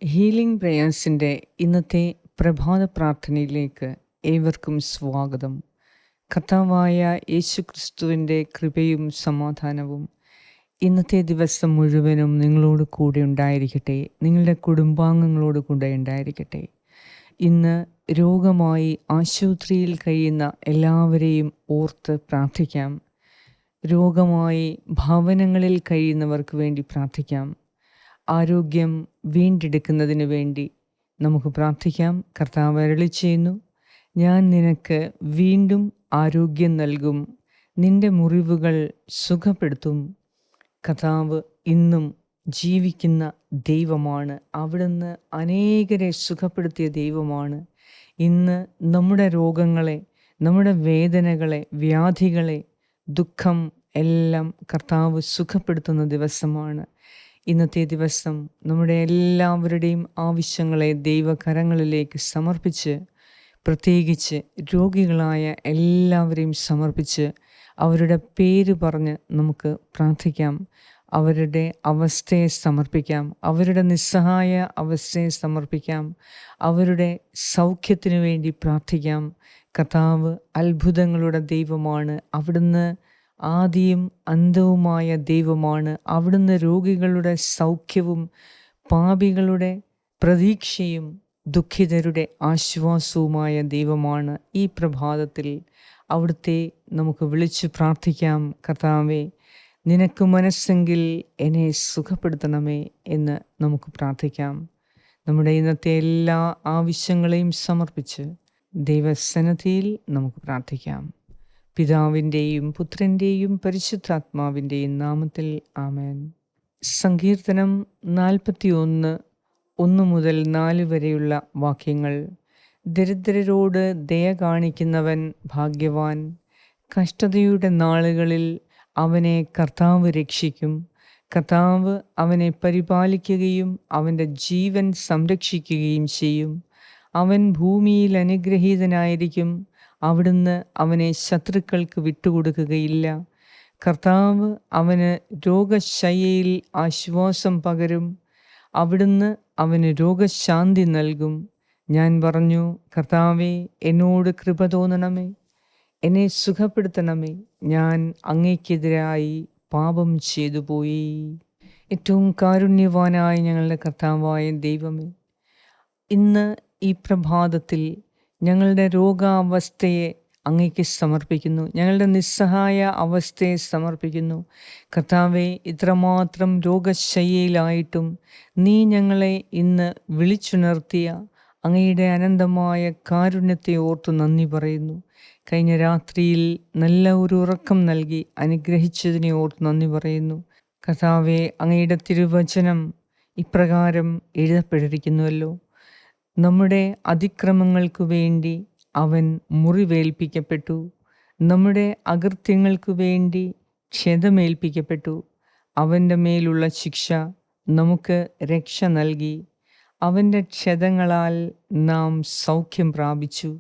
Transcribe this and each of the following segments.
Healing പ്രേയേഴ്സിൻ്റെ ഇന്നത്തെ പ്രഭാത പ്രാർത്ഥനയിലേക്ക് ഏവർക്കും സ്വാഗതം. കർത്താവായ യേശുക്രിസ്തുവിൻ്റെ കൃപയും സമാധാനവും ഇന്നത്തെ ദിവസം മുഴുവനും നിങ്ങളോട് കൂടെ ഉണ്ടായിരിക്കട്ടെ, നിങ്ങളുടെ കുടുംബാംഗങ്ങളോട് കൂടെ ഉണ്ടായിരിക്കട്ടെ. ഇന്ന് രോഗമായി ആശുപത്രിയിൽ കഴിയുന്ന എല്ലാവരെയും ഓർത്ത് പ്രാർത്ഥിക്കാം. രോഗമായി ഭവനങ്ങളിൽ കഴിയുന്നവർക്ക് വേണ്ടി പ്രാർത്ഥിക്കാം. ആരോഗ്യം വീണ്ടെടുക്കുന്നതിന് വേണ്ടി നമുക്ക് പ്രാർത്ഥിക്കാം. കർത്താവ് അരുളിച്ചെയ്യുന്നു, ഞാൻ നിനക്ക് വീണ്ടും ആരോഗ്യം നൽകും, നിന്റെ മുറിവുകൾ സുഖപ്പെടുത്തും. കർത്താവ് ഇന്നും ജീവിക്കുന്ന ദൈവമാണ്. അവിടുന്ന് അനേകരെ സുഖപ്പെടുത്തിയ ദൈവമാണ്. ഇന്ന് നമ്മുടെ രോഗങ്ങളെ, നമ്മുടെ വേദനകളെ, വ്യാധികളെ, ദുഃഖം എല്ലാം കർത്താവ് സുഖപ്പെടുത്തുന്ന ദിവസമാണ്. ഇന്നത്തെ ദിവസം നമ്മുടെ എല്ലാവരുടെയും ആവശ്യങ്ങളെ ദൈവകരങ്ങളിലേക്ക് സമർപ്പിച്ച്, പ്രത്യേകിച്ച് രോഗികളായ എല്ലാവരെയും സമർപ്പിച്ച് അവരുടെ പേര് പറഞ്ഞ് നമുക്ക് പ്രാർത്ഥിക്കാം. അവരുടെ അവസ്ഥയെ സമർപ്പിക്കാം, അവരുടെ നിസ്സഹായ അവസ്ഥയെ സമർപ്പിക്കാം, അവരുടെ സൗഖ്യത്തിനു വേണ്ടി പ്രാർത്ഥിക്കാം. കർത്താവ് അത്ഭുതങ്ങളുടെ ദൈവമാണ്. അവിടുന്ന് ആദിയും അന്തവുമായ ദൈവമാണ്. അവിടുന്ന് രോഗികളുടെ സൗഖ്യവും പാപികളുടെ പ്രതീക്ഷയും ദുഃഖിതരുടെ ആശ്വാസവുമായ ദൈവമാണ്. ഈ പ്രഭാതത്തിൽ അവിടുത്തെ നമുക്ക് വിളിച്ചു പ്രാർത്ഥിക്കാം. കർത്താവേ, നിനക്ക് മനസ്സെങ്കിൽ എന്നെ സുഖപ്പെടുത്തണമേ എന്ന് നമുക്ക് പ്രാർത്ഥിക്കാം. നമ്മുടെ ഇന്നത്തെ എല്ലാ ആവശ്യങ്ങളെയും സമർപ്പിച്ച് ദൈവസന്നിധിയിൽ നമുക്ക് പ്രാർത്ഥിക്കാം. പിതാവിൻ്റെയും പുത്രൻ്റെയും പരിശുദ്ധാത്മാവിൻ്റെയും നാമത്തിൽ ആമേൻ. സങ്കീർത്തനം 41, 1 മുതൽ 4 വരെയുള്ള വാക്യങ്ങൾ. ദരിദ്രരോട് ദയ കാണിക്കുന്നവൻ ഭാഗ്യവാൻ. കഷ്ടതയുടെ നാളുകളിൽ അവനെ കർത്താവ് രക്ഷിക്കും. കർത്താവ് അവനെ പരിപാലിക്കുകയും അവൻ്റെ ജീവൻ സംരക്ഷിക്കുകയും ചെയ്യും. അവൻ ഭൂമിയിൽ അനുഗ്രഹീതനായിരിക്കും. അവിടുന്ന് അവനെ ശത്രുക്കൾക്ക് വിട്ടുകൊടുക്കുകയില്ല. കർത്താവ് അവന് രോഗശയ്യയിൽ ആശ്വാസം പകരും. അവിടുന്ന് അവന് രോഗശാന്തി നൽകും. ഞാൻ പറഞ്ഞു, കർത്താവേ, എന്നോട് കൃപ തോന്നണമേ, എന്നെ സുഖപ്പെടുത്തണമേ. ഞാൻ അങ്ങേക്കെതിരായി പാപം ചെയ്തു പോയി. ഏറ്റവും കാരുണ്യവാനായ ഞങ്ങളുടെ കർത്താവായ ദൈവമേ, ഇന്ന് ഈ പ്രഭാതത്തിൽ ഞങ്ങളുടെ രോഗാവസ്ഥയെ അങ്ങേക്ക് സമർപ്പിക്കുന്നു. ഞങ്ങളുടെ നിസ്സഹായ അവസ്ഥയെ സമർപ്പിക്കുന്നു. കർത്താവെ, ഇത്രമാത്രം രോഗശയ്യയിലായിട്ടും നീ ഞങ്ങളെ ഇന്ന് വിളിച്ചുണർത്തിയ അങ്ങയുടെ അനന്തമായ കാരുണ്യത്തെ ഓർത്ത് നന്ദി പറയുന്നു. കഴിഞ്ഞ രാത്രിയിൽ നല്ല ഒരു ഉറക്കം നൽകി അനുഗ്രഹിച്ചതിനെ ഓർത്ത് നന്ദി പറയുന്നു. കർത്താവെ, അങ്ങയുടെ തിരുവചനം ഇപ്രകാരം എഴുതപ്പെട്ടിരിക്കുന്നുവല്ലോ, നമ്മുടെ അതിക്രമങ്ങൾക്കു വേണ്ടി അവൻ മുറിവേൽപ്പിക്കപ്പെട്ടു, നമ്മുടെ അകൃത്യങ്ങൾക്കു വേണ്ടി ക്ഷതമേൽപ്പിക്കപ്പെട്ടു. അവൻ്റെ മേലുള്ള ശിക്ഷ നമുക്ക് രക്ഷ നൽകി. അവൻ്റെ ക്ഷതങ്ങളാൽ നാം സൗഖ്യം പ്രാപിച്ചു.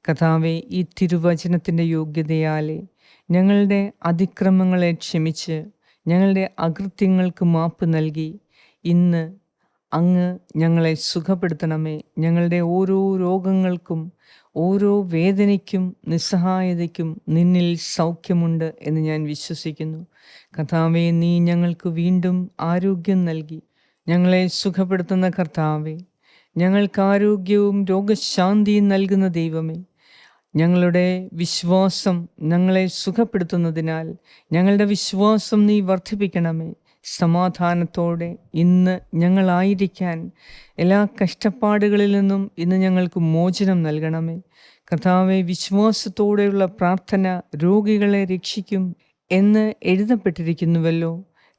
കർത്താവേ, ഈ തിരുവചനത്തിൻ്റെ യോഗ്യതയാലെ ഞങ്ങളുടെ അതിക്രമങ്ങളെ ക്ഷമിച്ച് ഞങ്ങളുടെ അകൃത്യങ്ങൾക്ക് മാപ്പ് നൽകി ഇന്ന് അങ്ങ് ഞങ്ങളെ സുഖപ്പെടുത്തണമേ. ഞങ്ങളുടെ ഓരോ രോഗങ്ങൾക്കും ഓരോ വേദനയ്ക്കും നിസ്സഹായതയ്ക്കും നിന്നിൽ സൗഖ്യമുണ്ട് എന്ന് ഞാൻ വിശ്വസിക്കുന്നു. കർത്താവേ, നീ ഞങ്ങൾക്ക് വീണ്ടും ആരോഗ്യം നൽകി ഞങ്ങളെ സുഖപ്പെടുത്തുന്ന കർത്താവേ, ഞങ്ങൾക്ക് ആരോഗ്യവും രോഗശാന്തിയും നൽകുന്ന ദൈവമേ, ഞങ്ങളുടെ വിശ്വാസം ഞങ്ങളെ സുഖപ്പെടുത്തുന്നതിനാൽ ഞങ്ങളുടെ വിശ്വാസം നീ വർദ്ധിപ്പിക്കണമേ. സമാധാനത്തോടെ ഇന്ന് ഞങ്ങളായിരിക്കാൻ എല്ലാ കഷ്ടപ്പാടുകളിൽ നിന്നും ഇന്ന് ഞങ്ങൾക്ക് മോചനം നൽകണമേ. കർത്താവെ, വിശ്വാസത്തോടെയുള്ള പ്രാർത്ഥന രോഗികളെ രക്ഷിക്കും എന്ന് എഴുതപ്പെട്ടിരിക്കുന്നുവല്ലോ.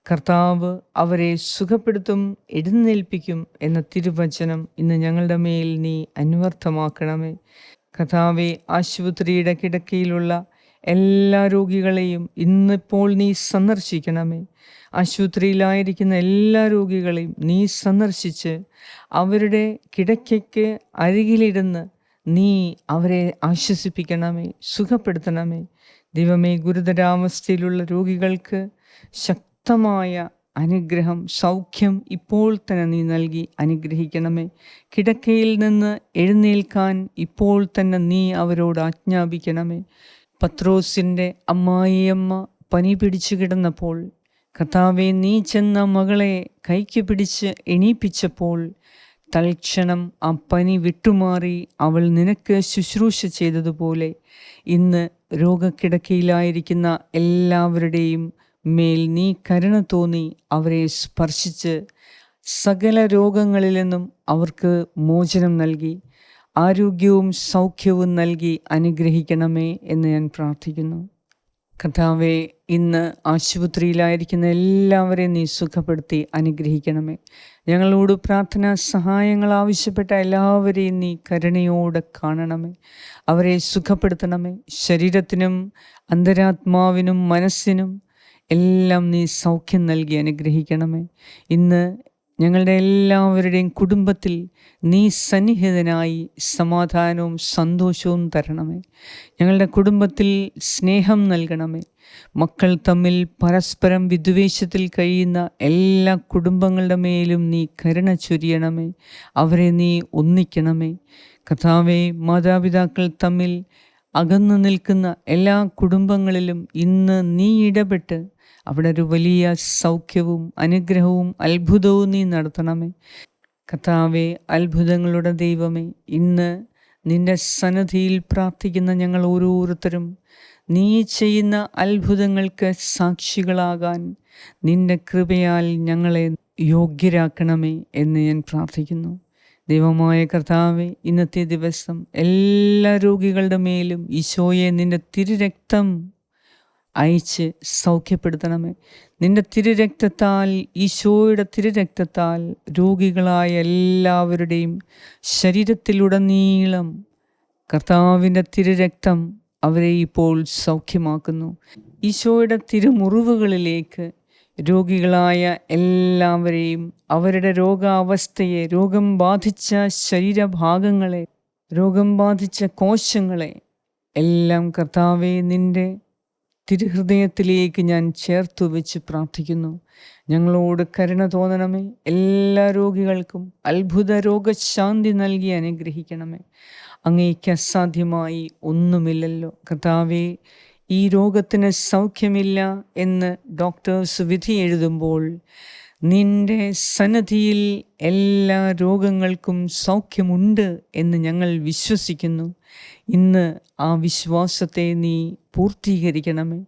കർത്താവ് അവരെ സുഖപ്പെടുത്തും, എഴുന്നേൽപ്പിക്കും എന്ന തിരുവചനം ഇന്ന് ഞങ്ങളുടെ മേൽ നീ അന്വർത്ഥമാക്കണമേ. കർത്താവെ, ആശുപത്രിയുടെ കിടക്കയിലുള്ള എല്ലാ രോഗികളെയും ഇന്നിപ്പോൾ നീ സന്ദർശിക്കണമേ. ആശുപത്രിയിലായിരിക്കുന്ന എല്ലാ രോഗികളെയും നീ സന്ദർശിച്ച് അവരുടെ കിടക്കയ്ക്ക് അരികിലിരുന്ന് നീ അവരെ ആശ്വസിപ്പിക്കണമേ, സുഖപ്പെടുത്തണമേ. ദൈവമേ, ഗുരുതരാവസ്ഥയിലുള്ള രോഗികൾക്ക് ശക്തമായ അനുഗ്രഹം, സൗഖ്യം ഇപ്പോൾ തന്നെ നീ നൽകി അനുഗ്രഹിക്കണമേ. കിടക്കയിൽ നിന്ന് എഴുന്നേൽക്കാൻ ഇപ്പോൾ തന്നെ നീ അവരോട് ആജ്ഞാപിക്കണമേ. പത്രോസിൻ്റെ അമ്മായിയമ്മ പനി പിടിച്ചു കിടന്നപ്പോൾ കർത്താവേ, നീ ചെന്ന മകളെ കൈക്ക് പിടിച്ച് എണീപ്പിച്ചപ്പോൾ തൽക്ഷണം ആ പനി വിട്ടുമാറി അവൾ നിനക്ക് ശുശ്രൂഷ ചെയ്തതുപോലെ ഇന്ന് രോഗക്കിടക്കയിലായിരിക്കുന്ന എല്ലാവരുടെയും മേൽ നീ കരുണ തോന്നി അവരെ സ്പർശിച്ച് സകല രോഗങ്ങളിൽ നിന്നും അവർക്ക് മോചനം നൽകി ആരോഗ്യവും സൗഖ്യവും നൽകി അനുഗ്രഹിക്കണമേ എന്ന് ഞാൻ പ്രാർത്ഥിക്കുന്നു. കർത്താവേ, ഇന്ന് ആശുപത്രിയിലായിരിക്കുന്ന എല്ലാവരെയും നീ സുഖപ്പെടുത്തി അനുഗ്രഹിക്കണമേ. ഞങ്ങളോട് പ്രാർത്ഥനാ സഹായങ്ങൾ ആവശ്യപ്പെട്ട എല്ലാവരെയും നീ കരുണയോടെ കാണണമേ. അവരെ സുഖപ്പെടുത്തണമേ. ശരീരത്തിനും അന്തരാത്മാവിനും മനസ്സിനും എല്ലാം നീ സൗഖ്യം നൽകി അനുഗ്രഹിക്കണമേ. ഇന്ന് ഞങ്ങളുടെ എല്ലാവരുടെയും കുടുംബത്തിൽ നീ സന്നിഹിതനായി സമാധാനവും സന്തോഷവും തരണമേ. ഞങ്ങളുടെ കുടുംബത്തിൽ സ്നേഹം നൽകണമേ. മക്കൾ തമ്മിൽ പരസ്പരം വിദ്വേഷത്തിൽ കഴിയുന്ന എല്ലാ കുടുംബങ്ങളുടെ മേലും നീ കരുണ ചൊരിയണമേ. അവരെ നീ ഒന്നിക്കണമേ. കർത്താവേ, മാതാപിതാക്കൾ തമ്മിൽ അകന്നു നിൽക്കുന്ന എല്ലാ കുടുംബങ്ങളിലും ഇന്ന് നീ ഇടപെട്ട് അവിടെ ഒരു വലിയ സൗഖ്യവും അനുഗ്രഹവും അത്ഭുതവും നീ നടത്തണമേ. കർത്താവേ, അത്ഭുതങ്ങളുടെ ദൈവമേ, ഇന്ന് നിന്റെ സന്നിധിയിൽ പ്രാർത്ഥിക്കുന്ന ഞങ്ങൾ ഓരോരുത്തരും നീ ചെയ്യുന്ന അത്ഭുതങ്ങൾക്ക് സാക്ഷികളാകാൻ നിന്റെ കൃപയാൽ ഞങ്ങളെ യോഗ്യരാക്കണമേ എന്ന് ഞാൻ പ്രാർത്ഥിക്കുന്നു. ദൈവമായ കർത്താവേ, ഇന്നത്തെ ദിവസം എല്ലാ രോഗികളുടെ മേലും ഈശോയെ നിന്റെ തിരുരക്തം അയച്ച് സൗഖ്യപ്പെടുത്തണമേ. നിന്റെ തിരുരക്തത്താൽ, ഈശോയുടെ തിരുരക്തത്താൽ രോഗികളായ എല്ലാവരുടെയും ശരീരത്തിലുടനീളം കർത്താവിൻ്റെ തിരുരക്തം അവരെ ഇപ്പോൾ സൗഖ്യമാക്കുന്നു. ഈശോയുടെ തിരുമുറിവുകളിലേക്ക് രോഗികളായ എല്ലാവരെയും അവരുടെ രോഗാവസ്ഥയെ, രോഗം ബാധിച്ച ശരീരഭാഗങ്ങളെ, രോഗം ബാധിച്ച കോശങ്ങളെ എല്ലാം കർത്താവേ നിൻ്റെ തിരുഹൃദയത്തിലേക്ക് ഞാൻ ചേർത്തു വെച്ച് പ്രാർത്ഥിക്കുന്നു. ഞങ്ങളോട് കരുണ തോന്നണമേ. എല്ലാ രോഗികൾക്കും അത്ഭുത രോഗശാന്തി നൽകി അനുഗ്രഹിക്കണമേ. അങ്ങേക്ക് അസാധ്യമായി ഒന്നുമില്ലല്ലോ കർത്താവേ. ഈ രോഗത്തിന് സൗഖ്യമില്ല എന്ന് ഡോക്ടേഴ്സ് വിധി എഴുതുമ്പോൾ നിന്റെ സന്നിധിയിൽ എല്ലാ രോഗങ്ങൾക്കും സൗഖ്യമുണ്ട് എന്ന് ഞങ്ങൾ വിശ്വസിക്കുന്നു. ഇന്ന് ആ വിശ്വാസത്തെ നീ പൂർത്തീകരിക്കണമേ.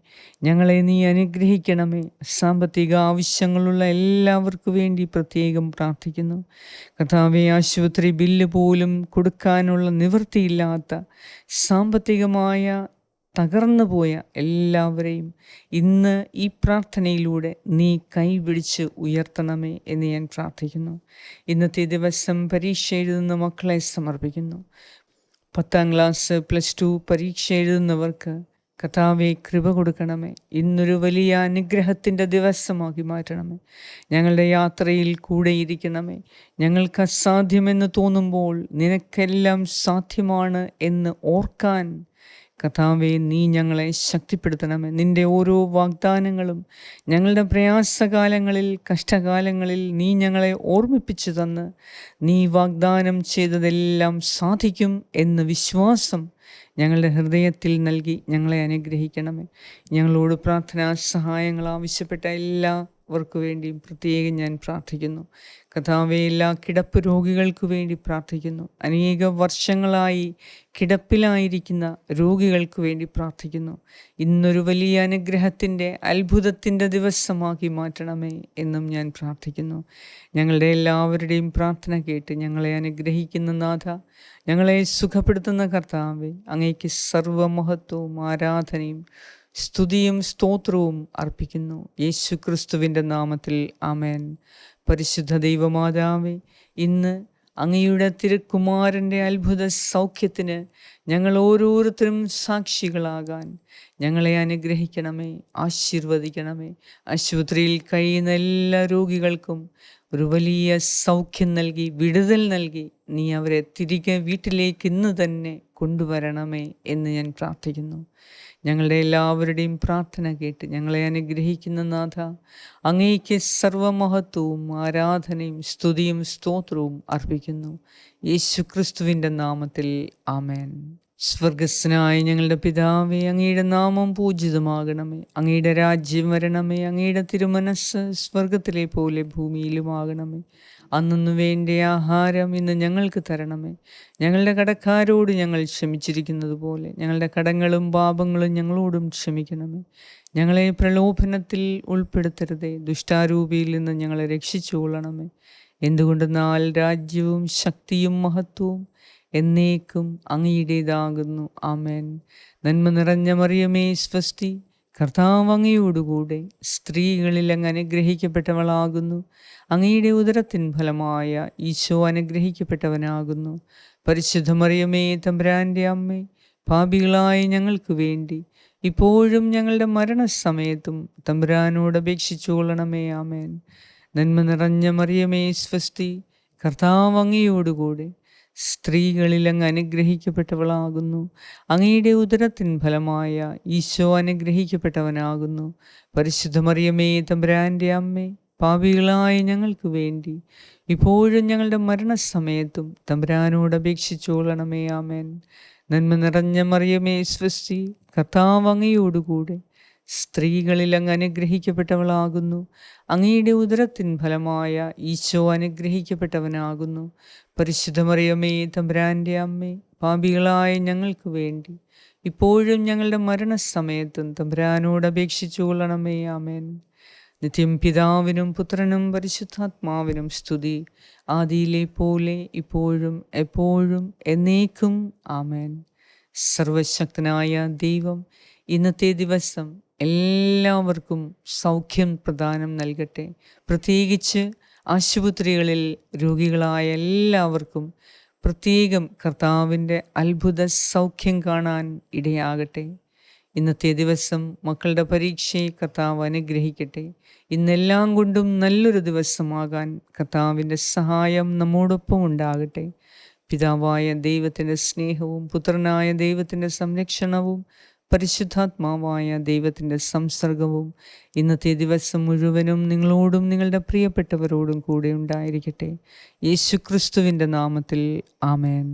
ഞങ്ങളെ നീ അനുഗ്രഹിക്കണമേ. സാമ്പത്തിക ആവശ്യങ്ങളുള്ള എല്ലാവർക്കു വേണ്ടി പ്രത്യേകം പ്രാർത്ഥിക്കുന്നു. കർത്താവേ, ആശുപത്രി ബില്ല് പോലും കൊടുക്കാനുള്ള നിവൃത്തിയില്ലാത്ത സാമ്പത്തികമായ തകർന്നു പോയ എല്ലാവരെയും ഇന്ന് ഈ പ്രാർത്ഥനയിലൂടെ നീ കൈപിടിച്ച് ഉയർത്തണമേ എന്ന് ഞാൻ പ്രാർത്ഥിക്കുന്നു. ഇന്നത്തെ ദിവസം പരീക്ഷ എഴുതുന്ന മക്കളെ സമർപ്പിക്കുന്നു. 10ാം ക്ലാസ്, +2 പരീക്ഷ എഴുതുന്നവർക്ക് കർത്താവേ കൃപ കൊടുക്കണമേ. ഇന്നൊരു വലിയ അനുഗ്രഹത്തിൻ്റെ ദിവസമാക്കി മാറ്റണമേ. ഞങ്ങളുടെ യാത്രയിൽ കൂടെയിരിക്കണമേ. ഞങ്ങൾക്ക് അസാധ്യമെന്ന് തോന്നുമ്പോൾ നിനക്കെല്ലാം സാധ്യമാണ് എന്ന് ഓർക്കാൻ കർത്താവേ നീ ഞങ്ങളെ ശക്തിപ്പെടുത്തണമേ. നിൻ്റെ ഓരോ വാഗ്ദാനങ്ങളും ഞങ്ങളുടെ പ്രയാസകാലങ്ങളിൽ, കഷ്ടകാലങ്ങളിൽ നീ ഞങ്ങളെ ഓർമ്മിപ്പിച്ചു തന്ന് നീ വാഗ്ദാനം ചെയ്തതെല്ലാം സാധിക്കും എന്ന വിശ്വാസം ഞങ്ങളുടെ ഹൃദയത്തിൽ നൽകി ഞങ്ങളെ അനുഗ്രഹിക്കണമേ. ഞങ്ങളോട് പ്രാർത്ഥനാ സഹായങ്ങൾ ആവശ്യപ്പെട്ട എല്ലാവർക്കു വേണ്ടിയും പ്രത്യേകം ഞാൻ പ്രാർത്ഥിക്കുന്നു. കർത്താവേ, എല്ലാ കിടപ്പ് രോഗികൾക്ക് വേണ്ടി പ്രാർത്ഥിക്കുന്നു. അനേക വർഷങ്ങളായി കിടപ്പിലായിരിക്കുന്ന രോഗികൾക്ക് വേണ്ടി പ്രാർത്ഥിക്കുന്നു. ഇന്നൊരു വലിയ അനുഗ്രഹത്തിൻ്റെ, അത്ഭുതത്തിൻ്റെ ദിവസമാക്കി മാറ്റണമേ എന്നും ഞാൻ പ്രാർത്ഥിക്കുന്നു. ഞങ്ങളുടെ എല്ലാവരുടെയും പ്രാർത്ഥന കേട്ട് ഞങ്ങളെ അനുഗ്രഹിക്കുന്ന നാഥ, ഞങ്ങളെ സുഖപ്പെടുത്തുന്ന കർത്താവേ, അങ്ങേക്ക് സർവ്വമഹത്വവും ആരാധനയും സ്തുതിയും സ്തോത്രവും അർപ്പിക്കുന്നു. യേശു ക്രിസ്തുവിൻ്റെ നാമത്തിൽ ആമേൻ. പരിശുദ്ധ ദൈവമാതാവേ, ഇന്ന് അങ്ങയുടെ തിരുക്കുമാരൻ്റെ അത്ഭുത സൗഖ്യത്തിന് ഞങ്ങൾ ഓരോരുത്തരും സാക്ഷികളാകാൻ ഞങ്ങളെ അനുഗ്രഹിക്കണമേ, ആശീർവദിക്കണമേ. ആശുപത്രിയിൽ കഴിയുന്ന എല്ലാ രോഗികൾക്കും ഒരു വലിയ സൗഖ്യം നൽകി, വിടുതൽ നൽകി നീ അവരെ തിരികെ വീട്ടിലേക്ക് ഇന്ന് തന്നെ കൊണ്ടുവരണമേ എന്ന് ഞാൻ പ്രാർത്ഥിക്കുന്നു. ഞങ്ങളുടെ എല്ലാവരുടെയും പ്രാർത്ഥന കേട്ട് ഞങ്ങളെ അനുഗ്രഹിക്കുന്ന നാഥ, അങ്ങേക്ക് സർവമഹത്വവും ആരാധനയും സ്തുതിയും സ്തോത്രവും അർപ്പിക്കുന്നു. യേശുക്രിസ്തുവിൻ്റെ നാമത്തിൽ ആമേൻ. സ്വർഗസ്നായ ഞങ്ങളുടെ പിതാവേ, അങ്ങയുടെ നാമം പൂജിതമാകണമേ. അങ്ങയുടെ രാജ്യം വരണമേ. അങ്ങയുടെ തിരുമനസ്സ് സ്വർഗത്തിലെ പോലെ ഭൂമിയിലുമാകണമേ. അന്നു വേണ്ട ആഹാരം ഇന്ന് ഞങ്ങൾക്ക് തരണമേ. ഞങ്ങളുടെ കടക്കാരോട് ഞങ്ങൾ ക്ഷമിച്ചിരിക്കുന്നത് പോലെ ഞങ്ങളുടെ കടങ്ങളും പാപങ്ങളും ഞങ്ങളോടും ക്ഷമിക്കണമേ. ഞങ്ങളെ പ്രലോഭനത്തിൽ ഉൾപ്പെടുത്തരുതേ, ദുഷ്ടാരൂപിയിൽ നിന്ന് ഞങ്ങളെ രക്ഷിച്ചുകൊള്ളണമേ. എന്തുകൊണ്ടെന്നാൽ രാജ്യവും ശക്തിയും മഹത്വവും എന്നേക്കും അങ്ങയുടേതാകുന്നു. ആമേൻ. നന്മ നിറഞ്ഞ മറിയമേ സ്വസ്തി, കർത്താവ് അങ്ങയോടുകൂടെ സ്ത്രീകളിൽ അങ്ങ് അനുഗ്രഹിക്കപ്പെട്ടവളാകുന്നു. അങ്ങയുടെ ഉദരത്തിൻ ഫലമായ ഈശോ അനുഗ്രഹിക്കപ്പെട്ടവനാകുന്നു. പരിശുദ്ധ മറിയമേ തമ്പുരാൻ്റെ അമ്മേ, പാപികളായ ഞങ്ങൾക്ക് വേണ്ടി ഇപ്പോഴും ഞങ്ങളുടെ മരണസമയത്തും തമ്പുരാനോട് അപേക്ഷിച്ചു കൊള്ളണമേ. ആമേൻ. നന്മ നിറഞ്ഞ മറിയമേ സ്വസ്തി, കർത്താവ് അങ്ങയോടുകൂടെ സ്ത്രീകളിൽ അങ്ങ് അനുഗ്രഹിക്കപ്പെട്ടവളാകുന്നു. അങ്ങയുടെ ഉദരത്തിൻ ഫലമായ ഈശോ അനുഗ്രഹിക്കപ്പെട്ടവനാകുന്നു. പരിശുദ്ധ മറിയമേ തമ്പുരാൻ്റെ അമ്മേ, പാപികളായ ഞങ്ങൾക്ക് വേണ്ടി ഇപ്പോഴും ഞങ്ങളുടെ മരണസമയത്തും തമ്പുരാനോട് അപേക്ഷിച്ചു കൊള്ളണമേ. ആമേൻ. നന്മ നിറഞ്ഞ മറിയമേ സ്വസ്തി, കർത്താവ് അങ്ങയോടുകൂടെ സ്ത്രീകളിൽ അങ്ങ് അനുഗ്രഹിക്കപ്പെട്ടവളാകുന്നു. അങ്ങയുടെ ഉദരത്തിൻ ഫലമായ ഈശോ അനുഗ്രഹിക്കപ്പെട്ടവനാകുന്നു. പരിശുദ്ധ മറിയമേ തമ്പുരാൻ്റെ അമ്മേ, പാപികളായ ഞങ്ങൾക്ക് വേണ്ടി ഇപ്പോഴും ഞങ്ങളുടെ മരണസമയത്തും തമ്പുരാനോട് അപേക്ഷിച്ചു കൊള്ളണമേ. ആമേൻ. നിത്യം പിതാവിനും പുത്രനും പരിശുദ്ധാത്മാവിനും സ്തുതി, ആദിയിലെ പോലെ ഇപ്പോഴും എപ്പോഴും എന്നേക്കും. ആമേൻ. സർവശക്തനായ ദൈവം ഇന്നത്തെ ദിവസം എല്ലാവർക്കും സൗഖ്യം പ്രദാനം നൽകട്ടെ. പ്രത്യേകിച്ച് ആശുപത്രികളിൽ രോഗികളായ എല്ലാവർക്കും പ്രത്യേകം കർത്താവിൻ്റെ അത്ഭുത സൗഖ്യം കാണാൻ ഇടയാകട്ടെ. ഇന്നത്തെ ദിവസം മക്കളുടെ പരീക്ഷയെ കർത്താവ് അനുഗ്രഹിക്കട്ടെ. ഇന്നെല്ലാം കൊണ്ടും നല്ലൊരു ദിവസമാകാൻ കർത്താവിൻ്റെ സഹായം നമ്മോടൊപ്പം ഉണ്ടാകട്ടെ. പിതാവായ ദൈവത്തിൻ്റെ സ്നേഹവും പുത്രനായ ദൈവത്തിൻ്റെ സംരക്ഷണവും പരിശുദ്ധാത്മാവായ ദൈവത്തിൻ്റെ സംസർഗവും ഇന്നത്തെ ദിവസം മുഴുവനും നിങ്ങളോടും നിങ്ങളുടെ പ്രിയപ്പെട്ടവരോടും കൂടെ ഉണ്ടായിരിക്കട്ടെ. യേശുക്രിസ്തുവിൻ്റെ നാമത്തിൽ ആമേൻ.